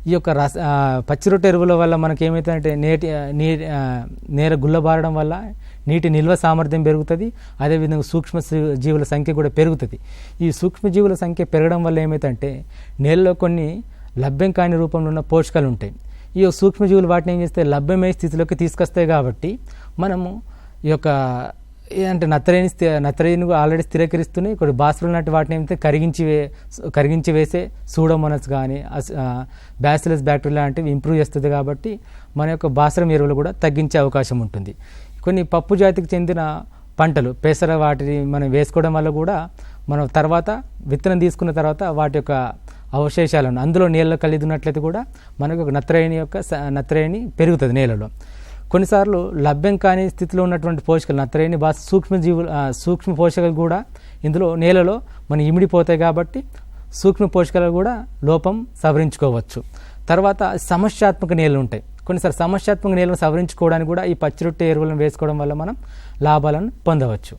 ఈ యొక్క పచ్చి రొట్టె ఎరువుల వల్ల మనకి ఏమవుతుందంటే నేల గుల్లబారడం వల్ల నీటి నిల్వ సామర్థ్యం పెరుగుతుంది. అదేవిధంగా సూక్ష్మ జీవుల సంఖ్య కూడా పెరుగుతుంది. ఈ సూక్ష్మజీవుల సంఖ్య పెరగడం వల్ల ఏమవుతుందంటే నేలలో కొన్ని లభ్యం కాని రూపంలో ఉన్న పోషకాలు ఉంటాయి. ఈ సూక్ష్మజీవులు వాటిని ఏం చేస్తే లభ్యమయ్యే స్థితిలోకి తీసుకొస్తాయి. కాబట్టి మనము ఈ యొక్క అంటే నత్రజని ఆల్రెడీ స్థిరీకరిస్తున్నాయి. కొన్ని భాస్వరం లాంటి వాటిని ఏమైతే కరిగించి వేసే సూడోమోనాస్ కానీ బ్యాసిలస్ బ్యాక్టీరియా లాంటివి ఇంప్రూవ్ చేస్తుంది. కాబట్టి మన యొక్క భాస్వరం ఎరువులు కూడా తగ్గించే అవకాశం ఉంటుంది. కొన్ని పప్పు జాతికి చెందిన పంటలు పెసర వాటిని మనం వేసుకోవడం వల్ల కూడా మనం తర్వాత విత్తనం తీసుకున్న తర్వాత వాటి యొక్క అవశేషాలను అందులో నీళ్ళలో కలిగి ఉన్నట్లయితే కూడా మనకు నత్రజని పెరుగుతుంది నేలలో. కొన్నిసార్లు లభ్యం కాని స్థితిలో ఉన్నటువంటి పోషకాలు నత్రజని సూక్ష్మ పోషకాలు కూడా ఇందులో నేలలో మనం ఇమిడిపోతాయి. కాబట్టి సూక్ష్మ పోషకాలు కూడా లోపం సవరించుకోవచ్చు. తర్వాత సమస్యాత్మక నేలలు ఉంటాయి. కొన్నిసార్లు సమస్యాత్మక నేలను సవరించుకోవడానికి కూడా ఈ పచ్చి రొట్టె ఎరువులను వేసుకోవడం వల్ల మనం లాభాలను పొందవచ్చు.